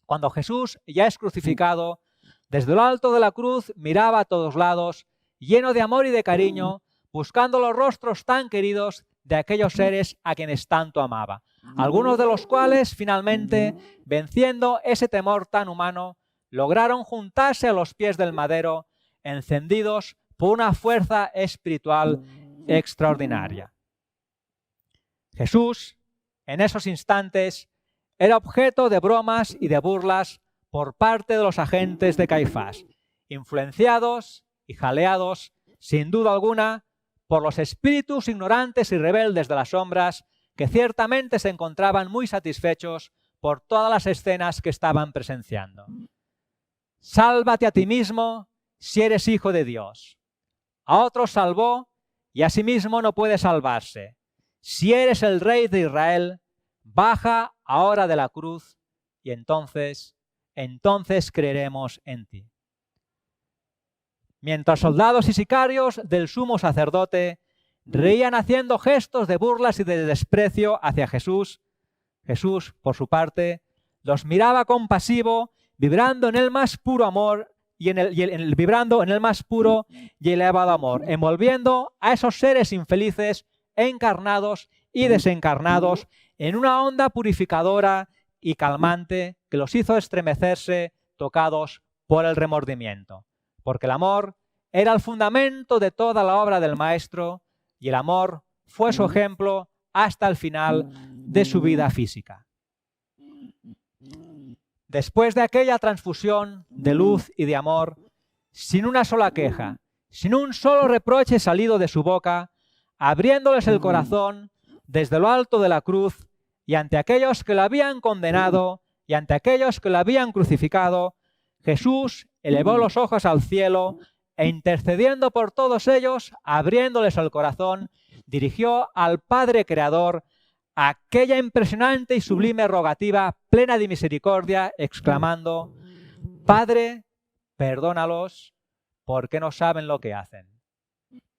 Cuando Jesús ya es crucificado, desde lo alto de la cruz miraba a todos lados, lleno de amor y de cariño, buscando los rostros tan queridos de aquellos seres a quienes tanto amaba, algunos de los cuales finalmente, venciendo ese temor tan humano, lograron juntarse a los pies del madero, encendidos por una fuerza espiritual extraordinaria. Jesús, en esos instantes, era objeto de bromas y de burlas por parte de los agentes de Caifás, influenciados y jaleados, sin duda alguna, por los espíritus ignorantes y rebeldes de las sombras que ciertamente se encontraban muy satisfechos por todas las escenas que estaban presenciando. Sálvate a ti mismo si eres hijo de Dios. A otros salvó y a sí mismo no puede salvarse. Si eres el rey de Israel, baja ahora de la cruz y entonces creeremos en ti. Mientras soldados y sicarios del sumo sacerdote reían haciendo gestos de burlas y de desprecio hacia Jesús, Jesús, por su parte, los miraba compasivo, vibrando en el más puro amor vibrando en el más puro y elevado amor, envolviendo a esos seres infelices, encarnados y desencarnados, en una onda purificadora y calmante que los hizo estremecerse, tocados por el remordimiento. Porque el amor era el fundamento de toda la obra del Maestro y el amor fue su ejemplo hasta el final de su vida física. Después de aquella transfusión de luz y de amor, sin una sola queja, sin un solo reproche salido de su boca, abriéndoles el corazón desde lo alto de la cruz y ante aquellos que lo habían condenado y ante aquellos que lo habían crucificado, Jesús elevó los ojos al cielo e intercediendo por todos ellos, abriéndoles el corazón, dirigió al Padre Creador aquella impresionante y sublime rogativa plena de misericordia, exclamando: Padre, perdónalos, porque no saben lo que hacen.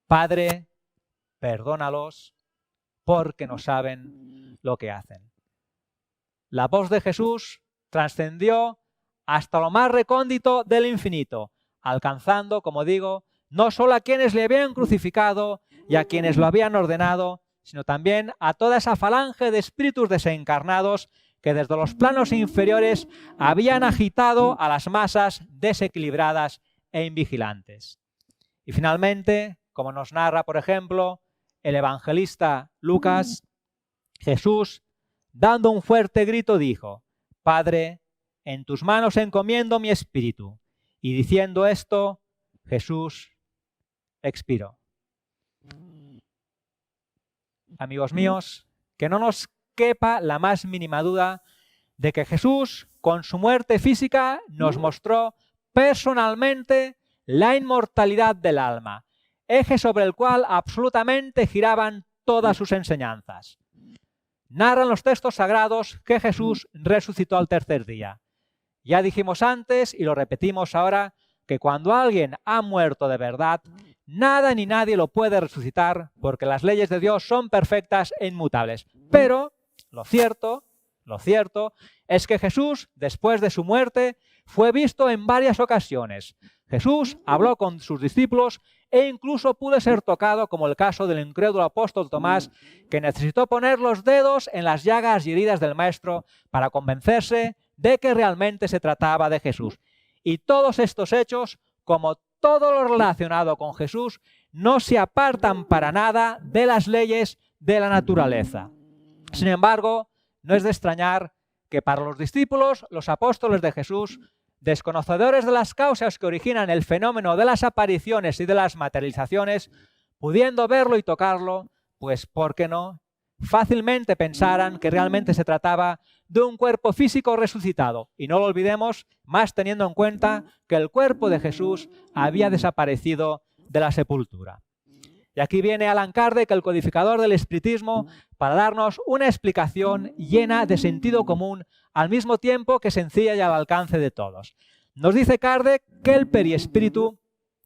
Padre, perdónalos, porque no saben lo que hacen. La voz de Jesús trascendió hasta lo más recóndito del infinito, alcanzando, como digo, no solo a quienes le habían crucificado y a quienes lo habían ordenado, sino también a toda esa falange de espíritus desencarnados que desde los planos inferiores habían agitado a las masas desequilibradas e invigilantes. Y finalmente, como nos narra, por ejemplo, el evangelista Lucas, Jesús, dando un fuerte grito, dijo: Padre, en tus manos encomiendo mi espíritu. Y diciendo esto, Jesús expiró. Amigos míos, que no nos quepa la más mínima duda de que Jesús, con su muerte física, nos mostró personalmente la inmortalidad del alma, eje sobre el cual absolutamente giraban todas sus enseñanzas. Narran los textos sagrados que Jesús resucitó al tercer día. Ya dijimos antes, y lo repetimos ahora, que cuando alguien ha muerto de verdad, nada ni nadie lo puede resucitar, porque las leyes de Dios son perfectas e inmutables. Pero lo cierto es que Jesús, después de su muerte, fue visto en varias ocasiones. Jesús habló con sus discípulos e incluso pudo ser tocado, como el caso del incrédulo apóstol Tomás, que necesitó poner los dedos en las llagas y heridas del Maestro para convencerse de que realmente se trataba de Jesús. Y todos estos hechos, como todo lo relacionado con Jesús, no se apartan para nada de las leyes de la naturaleza. Sin embargo, no es de extrañar que para los discípulos, los apóstoles de Jesús, desconocedores de las causas que originan el fenómeno de las apariciones y de las materializaciones, pudiendo verlo y tocarlo, pues, ¿por qué no?, fácilmente pensaran que realmente se trataba de un cuerpo físico resucitado. Y no lo olvidemos, más teniendo en cuenta que el cuerpo de Jesús había desaparecido de la sepultura. Y aquí viene Allan Kardec, el codificador del espiritismo, para darnos una explicación llena de sentido común, al mismo tiempo que sencilla y al alcance de todos. Nos dice Kardec que el periespíritu,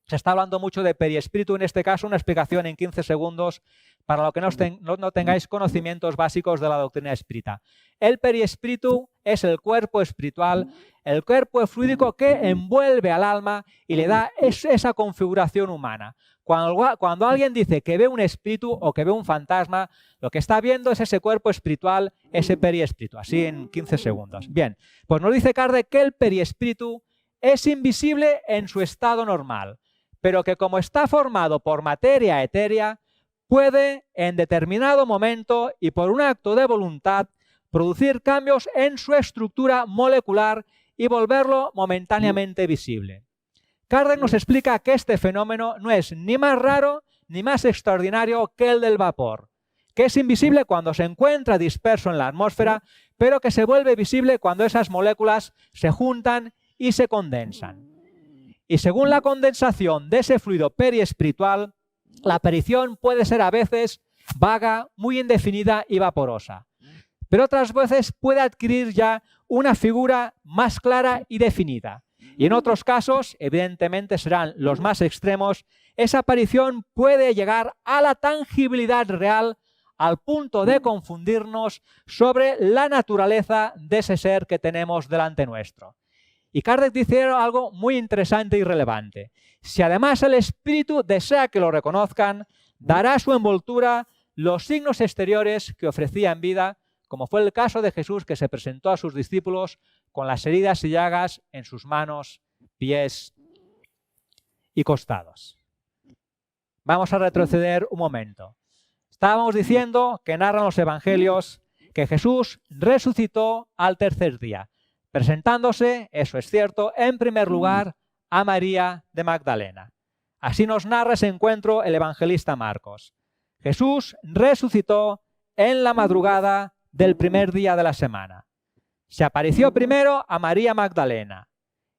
se está hablando mucho de periespíritu, en este caso una explicación en 15 segundos, para lo que no tengáis conocimientos básicos de la doctrina espírita. El periespíritu es el cuerpo espiritual, el cuerpo fluídico que envuelve al alma y le da esa configuración humana. Cuando alguien dice que ve un espíritu o que ve un fantasma, lo que está viendo es ese cuerpo espiritual, ese periespíritu, así en 15 segundos. Bien, pues nos dice Kardec que el periespíritu es invisible en su estado normal, pero que como está formado por materia etérea, puede en determinado momento y por un acto de voluntad producir cambios en su estructura molecular y volverlo momentáneamente visible. Kardec nos explica que este fenómeno no es ni más raro ni más extraordinario que el del vapor, que es invisible cuando se encuentra disperso en la atmósfera, pero que se vuelve visible cuando esas moléculas se juntan y se condensan. Y según la condensación de ese fluido periespiritual, la aparición puede ser a veces vaga, muy indefinida y vaporosa, pero otras veces puede adquirir ya una figura más clara y definida. Y en otros casos, evidentemente serán los más extremos, esa aparición puede llegar a la tangibilidad real al punto de confundirnos sobre la naturaleza de ese ser que tenemos delante nuestro. Y Kardec dice algo muy interesante y relevante. Si además el espíritu desea que lo reconozcan, dará a su envoltura los signos exteriores que ofrecía en vida, como fue el caso de Jesús, que se presentó a sus discípulos con las heridas y llagas en sus manos, pies y costados. Vamos a retroceder un momento. Estábamos diciendo que narran los evangelios que Jesús resucitó al tercer día, presentándose, eso es cierto, en primer lugar a María de Magdalena. Así nos narra ese encuentro el evangelista Marcos. Jesús resucitó en la madrugada del primer día de la semana. Se apareció primero a María Magdalena.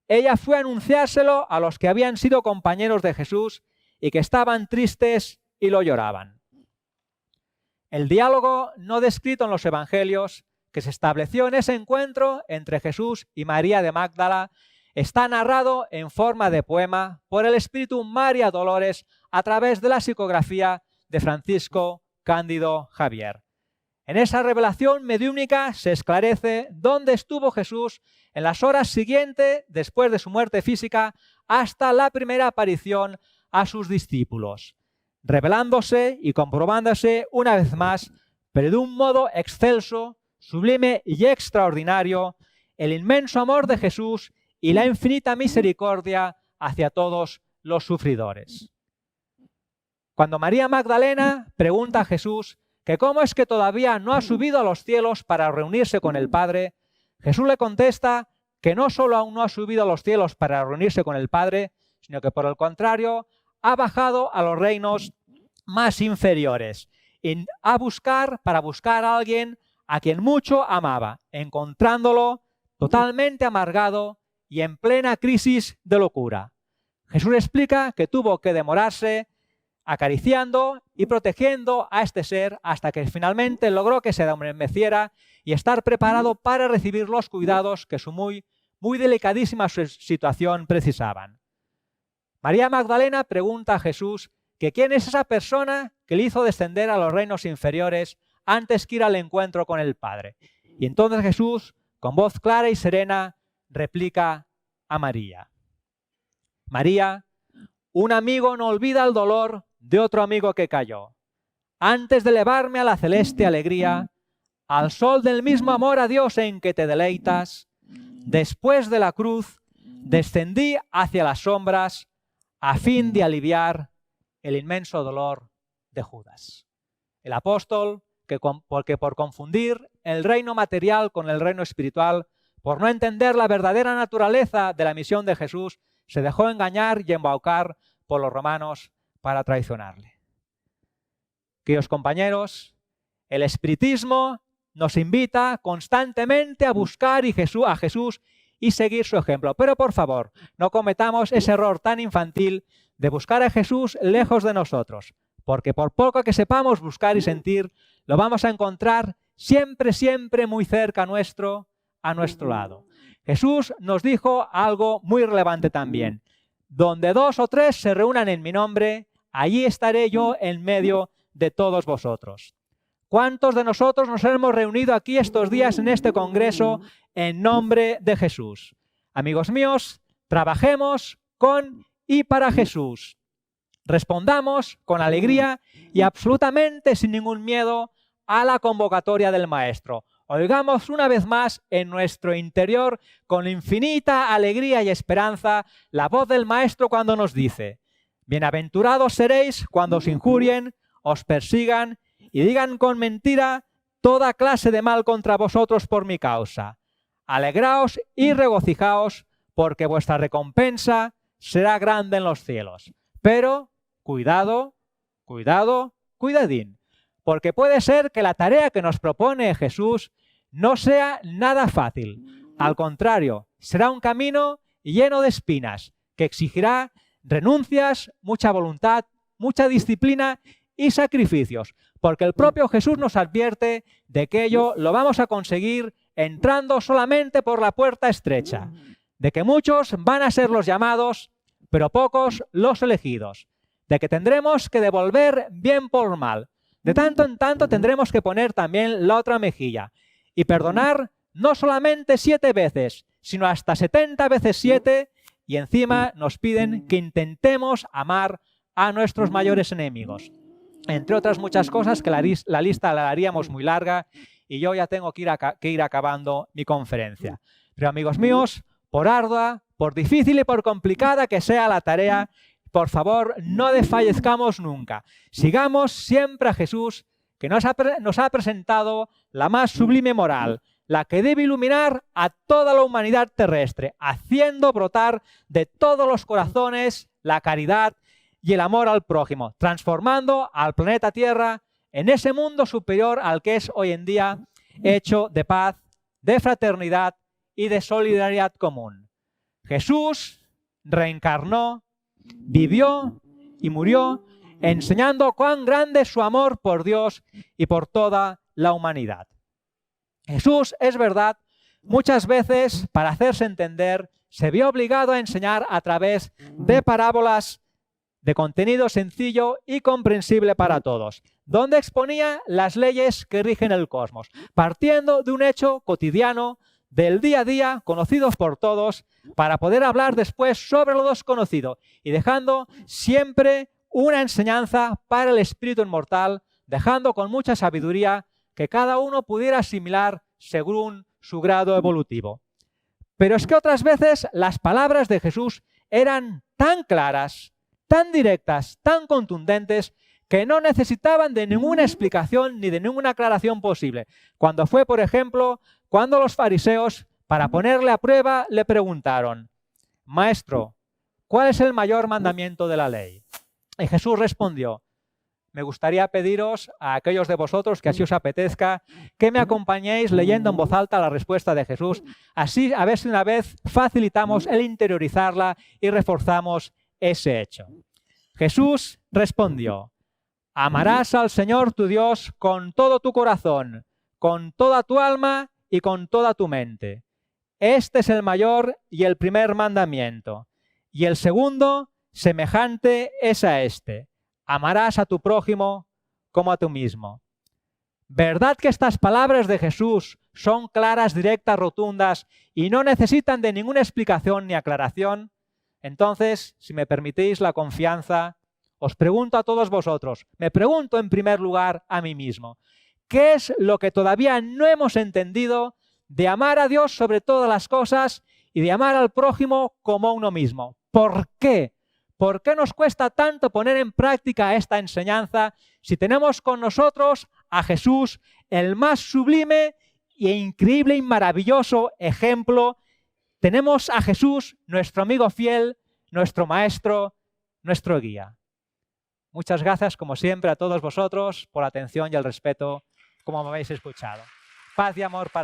Ella fue a anunciárselo a los que habían sido compañeros de Jesús y que estaban tristes y lo lloraban. El diálogo no descrito en los evangelios que se estableció en ese encuentro entre Jesús y María de Magdala está narrado en forma de poema por el espíritu María Dolores a través de la psicografía de Francisco Cándido Javier. En esa revelación mediúnica se esclarece dónde estuvo Jesús en las horas siguientes después de su muerte física hasta la primera aparición a sus discípulos, revelándose y comprobándose una vez más, pero de un modo excelso, sublime y extraordinario, el inmenso amor de Jesús y la infinita misericordia hacia todos los sufridores. Cuando María Magdalena pregunta a Jesús que cómo es que todavía no ha subido a los cielos para reunirse con el Padre, Jesús le contesta que no solo aún no ha subido a los cielos para reunirse con el Padre, sino que por el contrario ha bajado a los reinos más inferiores para buscar a alguien a quien mucho amaba, encontrándolo totalmente amargado y en plena crisis de locura. Jesús explica que tuvo que demorarse acariciando y protegiendo a este ser hasta que finalmente logró que se adormeciera y estar preparado para recibir los cuidados que su muy delicadísima situación precisaban. María Magdalena pregunta a Jesús que quién es esa persona que le hizo descender a los reinos inferiores antes que ir al encuentro con el Padre. Y entonces Jesús, con voz clara y serena, replica a María: María, un amigo no olvida el dolor de otro amigo que cayó. Antes de elevarme a la celeste alegría, al sol del mismo amor a Dios en que te deleitas, después de la cruz, descendí hacia las sombras a fin de aliviar el inmenso dolor de Judas. El apóstol, porque por confundir el reino material con el reino espiritual, por no entender la verdadera naturaleza de la misión de Jesús, se dejó engañar y embaucar por los romanos para traicionarle. Queridos compañeros, el espiritismo nos invita constantemente a buscar a Jesús y seguir su ejemplo. Pero por favor, no cometamos ese error tan infantil de buscar a Jesús lejos de nosotros, porque por poco que sepamos buscar y sentir, lo vamos a encontrar siempre, siempre muy cerca nuestro, a nuestro lado. Jesús nos dijo algo muy relevante también: donde 2 o 3 se reúnan en mi nombre, allí estaré yo en medio de todos vosotros. ¿Cuántos de nosotros nos hemos reunido aquí estos días en este congreso en nombre de Jesús? Amigos míos, trabajemos con y para Jesús. Respondamos con alegría y absolutamente sin ningún miedo a la convocatoria del Maestro. Oigamos una vez más en nuestro interior, con infinita alegría y esperanza, la voz del Maestro cuando nos dice: bienaventurados seréis cuando os injurien, os persigan y digan con mentira toda clase de mal contra vosotros por mi causa. Alegraos y regocijaos, porque vuestra recompensa será grande en los cielos. Pero cuidado, cuidadín, porque puede ser que la tarea que nos propone Jesús no sea nada fácil. Al contrario, será un camino lleno de espinas, que exigirá renuncias, mucha voluntad, mucha disciplina y sacrificios, porque el propio Jesús nos advierte de que ello lo vamos a conseguir entrando solamente por la puerta estrecha, de que muchos van a ser los llamados, pero pocos los elegidos, de que tendremos que devolver bien por mal, de tanto en tanto tendremos que poner también la otra mejilla y perdonar no solamente 7 veces, sino hasta 70 veces 7, y encima nos piden que intentemos amar a nuestros mayores enemigos. Entre otras muchas cosas que la lista la haríamos muy larga y yo ya tengo que ir acabando mi conferencia. Pero amigos míos, por ardua, por difícil y por complicada que sea la tarea, por favor, no desfallezcamos nunca. Sigamos siempre a Jesús, que nos ha presentado la más sublime moral, la que debe iluminar a toda la humanidad terrestre, haciendo brotar de todos los corazones la caridad y el amor al prójimo, transformando al planeta Tierra en ese mundo superior al que es hoy en día, hecho de paz, de fraternidad y de solidaridad común. Jesús reencarnó, vivió y murió, enseñando cuán grande es su amor por Dios y por toda la humanidad. Jesús, es verdad, muchas veces, para hacerse entender, se vio obligado a enseñar a través de parábolas de contenido sencillo y comprensible para todos, donde exponía las leyes que rigen el cosmos, partiendo de un hecho cotidiano del día a día, conocidos por todos, para poder hablar después sobre lo desconocido y dejando siempre una enseñanza para el espíritu inmortal, dejando con mucha sabiduría que cada uno pudiera asimilar según su grado evolutivo. Pero es que otras veces las palabras de Jesús eran tan claras, tan directas, tan contundentes, que no necesitaban de ninguna explicación ni de ninguna aclaración posible. Cuando fue, por ejemplo, cuando los fariseos, para ponerle a prueba, le preguntaron: Maestro, ¿cuál es el mayor mandamiento de la ley? Y Jesús respondió: me gustaría pediros a aquellos de vosotros que así os apetezca que me acompañéis leyendo en voz alta la respuesta de Jesús, así a ver si una vez facilitamos el interiorizarla y reforzamos ese hecho. Jesús respondió: amarás al Señor tu Dios con todo tu corazón, con toda tu alma y con toda tu mente. Este es el mayor y el primer mandamiento. Y el segundo, semejante, es a este: amarás a tu prójimo como a tú mismo. ¿Verdad que estas palabras de Jesús son claras, directas, rotundas y no necesitan de ninguna explicación ni aclaración? Entonces, si me permitís la confianza, os pregunto a todos vosotros, me pregunto en primer lugar a mí mismo, ¿qué es lo que todavía no hemos entendido de amar a Dios sobre todas las cosas y de amar al prójimo como a uno mismo? ¿Por qué? ¿Por qué nos cuesta tanto poner en práctica esta enseñanza si tenemos con nosotros a Jesús, el más sublime e increíble y maravilloso ejemplo? Tenemos a Jesús, nuestro amigo fiel, nuestro maestro, nuestro guía. Muchas gracias, como siempre, a todos vosotros por la atención y el respeto, como me habéis escuchado. Paz y amor para